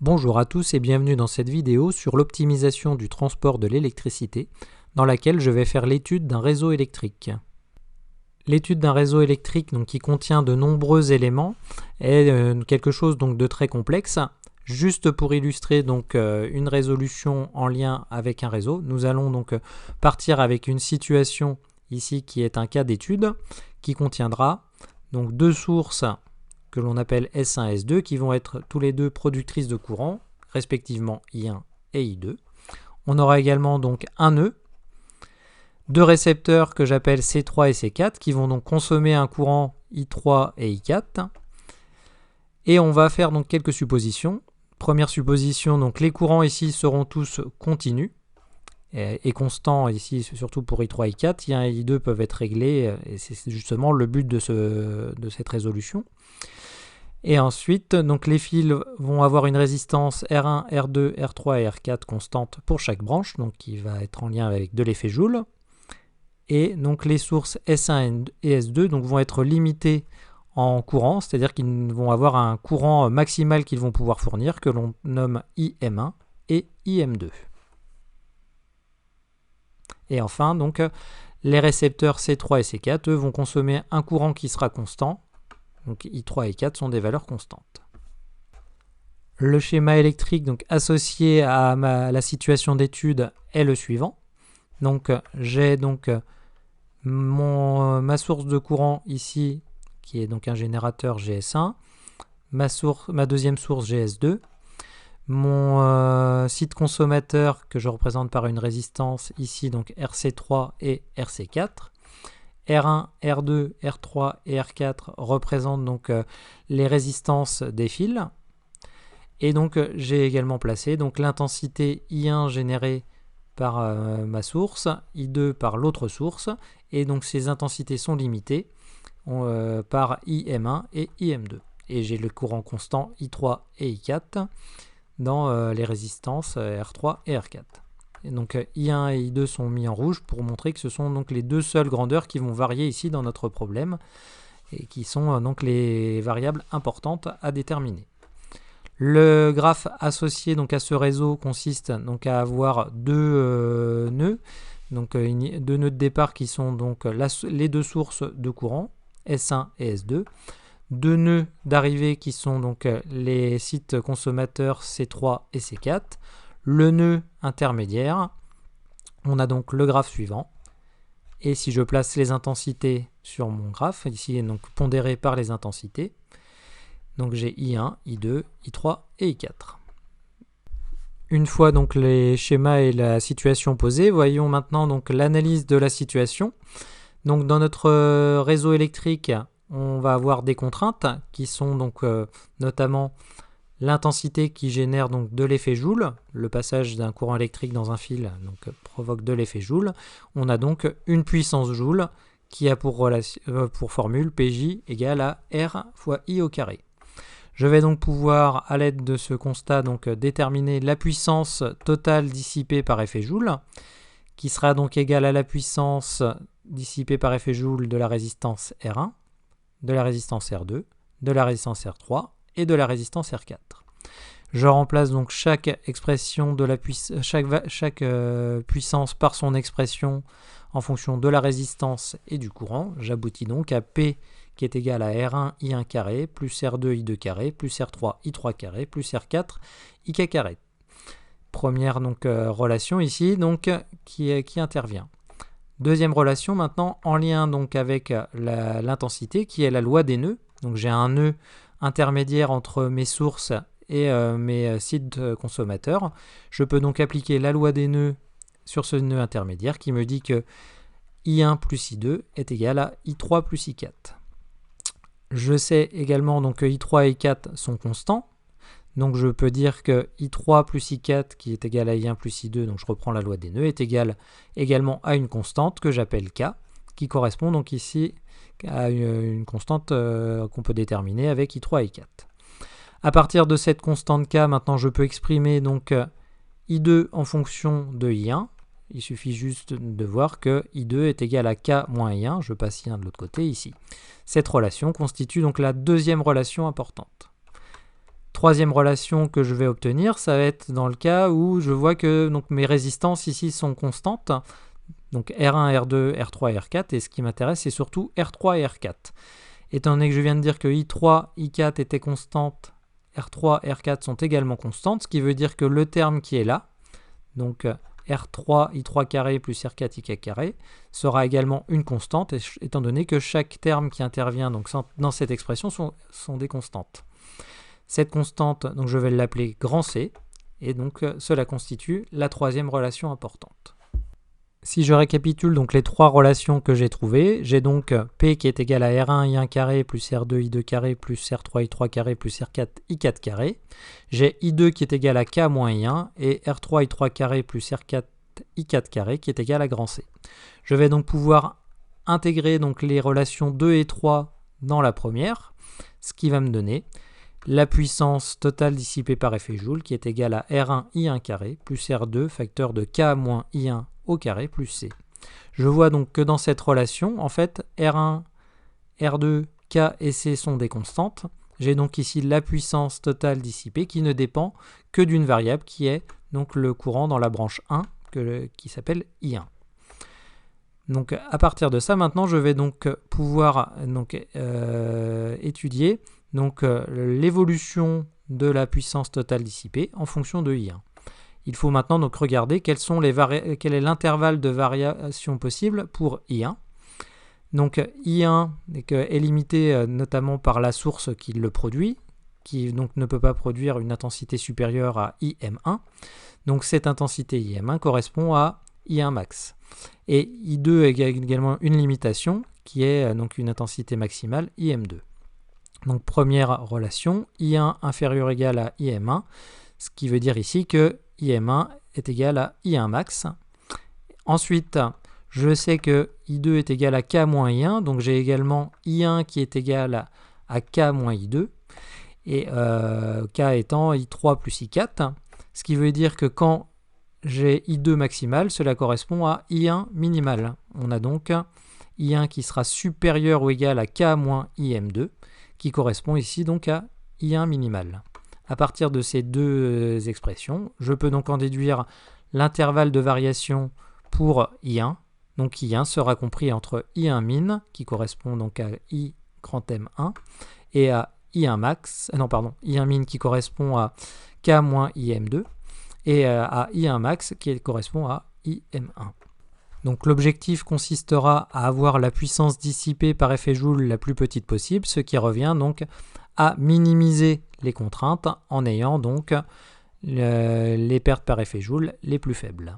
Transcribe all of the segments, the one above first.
Bonjour à tous et bienvenue dans cette vidéo sur l'optimisation du transport de l'électricité, dans laquelle je vais faire l'étude d'un réseau électrique. L'étude d'un réseau électrique qui contient de nombreux éléments est quelque chose de très complexe. Juste pour illustrer une résolution en lien avec un réseau, nous allons partir avec une situation ici qui est un cas d'étude qui contiendra deux sources que l'on appelle S1 et S2 qui vont être tous les deux productrices de courant, respectivement I1 et I2. On aura également un nœud, deux récepteurs que j'appelle C3 et C4 qui vont consommer un courant I3 et I4. Et on va faire quelques suppositions. Première supposition, les courants ici seront tous continus et constants ici, surtout pour I3 et I4. I1 et I2 peuvent être réglés et c'est justement le but de cette résolution. Et ensuite, les fils vont avoir une résistance R1, R2, R3 et R4 constante pour chaque branche, qui va être en lien avec de l'effet Joule. Et les sources S1 et S2 vont être limitées en courant, c'est-à-dire qu'ils vont avoir un courant maximal qu'ils vont pouvoir fournir, que l'on nomme IM1 et IM2. Et enfin, les récepteurs C3 et C4, eux, vont consommer un courant qui sera constant. Donc I3 et I4 sont des valeurs constantes. Le schéma électrique associé à la situation d'étude est le suivant. J'ai ma source de courant ici, qui est un générateur GS1, ma deuxième source GS2, mon site consommateur que je représente par une résistance ici, RC3 et RC4. R1, R2, R3 et R4 représentent les résistances des fils. Et j'ai également placé l'intensité I1 générée par ma source, I2 par l'autre source. Et ces intensités sont limitées par IM1 et IM2. Et j'ai le courant constant I3 et I4 dans les résistances R3 et R4. Et I1 et I2 sont mis en rouge pour montrer que ce sont les deux seules grandeurs qui vont varier ici dans notre problème et qui sont les variables importantes à déterminer. Le graphe associé à ce réseau consiste à avoir deux nœuds, deux nœuds de départ qui sont les deux sources de courant, S1 et S2, deux nœuds d'arrivée qui sont les sites consommateurs C3 et C4, le nœud intermédiaire. On a le graphe suivant. Et si je place les intensités sur mon graphe, ici pondéré par les intensités, j'ai I1, I2, I3 et I4. Une fois les schémas et la situation posés, voyons maintenant l'analyse de la situation. Dans notre réseau électrique, on va avoir des contraintes qui sont notamment l'intensité qui génère de l'effet Joule. Le passage d'un courant électrique dans un fil provoque de l'effet Joule. On a une puissance Joule qui a pour formule PJ égale à R fois I au carré. Je vais pouvoir, à l'aide de ce constat, déterminer la puissance totale dissipée par effet Joule, qui sera égale à la puissance dissipée par effet Joule de la résistance R1, de la résistance R2, de la résistance R3 et de la résistance R4. Je remplace chaque expression de chaque puissance par son expression en fonction de la résistance et du courant. J'aboutis à P qui est égal à R1 I1 carré plus R2 I2 carré plus R3 I3 carré plus R4 IK carré. Première relation ici qui intervient. Deuxième relation maintenant en lien avec l'intensité qui est la loi des nœuds. J'ai un nœud intermédiaire entre mes sources et mes sites consommateurs. Je peux appliquer la loi des nœuds sur ce nœud intermédiaire qui me dit que I1 plus I2 est égal à I3 plus I4. Je sais également que I3 et I4 sont constants. Je peux dire que I3 plus I4 qui est égal à I1 plus I2, je reprends la loi des nœuds, est égal également à une constante que j'appelle K, qui correspond ici à une constante qu'on peut déterminer avec I3 et I4. À partir de cette constante K, maintenant je peux exprimer I2 en fonction de I1. Il suffit juste de voir que I2 est égal à K moins I1. Je passe I1 de l'autre côté ici. Cette relation constitue la deuxième relation importante. troisième relation que je vais obtenir, ça va être dans le cas où je vois que donc, mes résistances ici sont constantes, donc R1, R2, R3 et R4, et ce qui m'intéresse, c'est surtout R3 et R4. Étant donné que je viens de dire que I3, I4 étaient constantes, R3 et R4 sont également constantes, ce qui veut dire que le terme qui est là, donc R3, I3 carré plus R4, I4 carré, sera également une constante, étant donné que chaque terme qui intervient donc, dans cette expression sont des constantes. Cette constante, donc je vais l'appeler grand C, et donc cela constitue la troisième relation importante. Si je récapitule donc les trois relations que j'ai trouvées, j'ai donc P qui est égal à R1 I1 carré plus R2 I2 carré plus R3 I3 carré plus R4 I4 carré. J'ai I2 qui est égal à K moins I1 et R3 I3 carré plus R4 I4 carré qui est égal à grand C. Je vais donc pouvoir intégrer donc les relations 2 et 3 dans la première, ce qui va me donner la puissance totale dissipée par effet Joule qui est égale à R1 I1 carré plus R2 facteur de K moins I1 au carré plus C. Je vois donc que dans cette relation, en fait, R1, R2, K et C sont des constantes. J'ai donc ici la puissance totale dissipée qui ne dépend que d'une variable qui est donc le courant dans la branche 1 qui s'appelle I1. Donc à partir de ça, maintenant, je vais donc pouvoir étudier l'évolution de la puissance totale dissipée en fonction de I1. Il faut maintenant donc regarder quel est l'intervalle de variation possible pour I1. Donc I1 est limité notamment par la source qui le produit, qui donc ne peut pas produire une intensité supérieure à IM1. Donc cette intensité IM1 correspond à I1 max. Et I2 a également une limitation qui est donc une intensité maximale IM2. Donc première relation, I1 inférieur ou égal à IM1, ce qui veut dire ici que IM1 est égal à I1 max. Ensuite, je sais que I2 est égal à K moins I1, donc j'ai également I1 qui est égal à K moins I2, et K étant I3 plus I4, ce qui veut dire que quand j'ai I2 maximal, cela correspond à I1 minimal. On a donc I1 qui sera supérieur ou égal à K moins IM2, qui correspond ici donc à I1 minimal. À partir de ces deux expressions, je peux donc en déduire l'intervalle de variation pour I1. Donc I1 sera compris entre I1 min, qui correspond donc à I grand M1, et à I1 max, I1 min qui correspond à K moins IM2, et à I1 max qui correspond à IM1. Donc l'objectif consistera à avoir la puissance dissipée par effet Joule la plus petite possible, ce qui revient donc à minimiser les contraintes en ayant donc les pertes par effet Joule les plus faibles.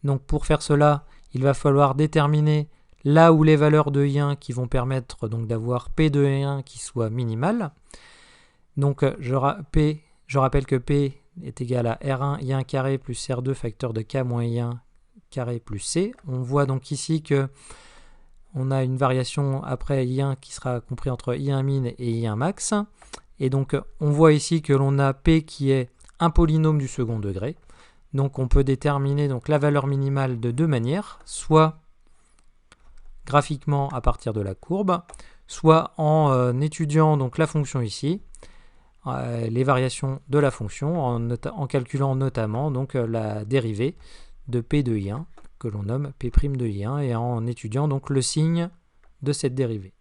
Donc pour faire cela, il va falloir déterminer là où les valeurs de I1 qui vont permettre donc d'avoir P de I1 qui soit minimale. Donc je rappelle que P est égal à R1 I1 carré plus R2 facteur de K moins I1 carré plus C. On voit donc ici que on a une variation après I1 qui sera compris entre I1 min et I1 max. Et donc on voit ici que l'on a P qui est un polynôme du second degré. Donc on peut déterminer donc la valeur minimale de deux manières, soit graphiquement à partir de la courbe, soit en étudiant donc la fonction ici, les variations de la fonction, en calculant notamment donc la dérivée de P de I1, que l'on nomme P' de I1, et en étudiant donc le signe de cette dérivée.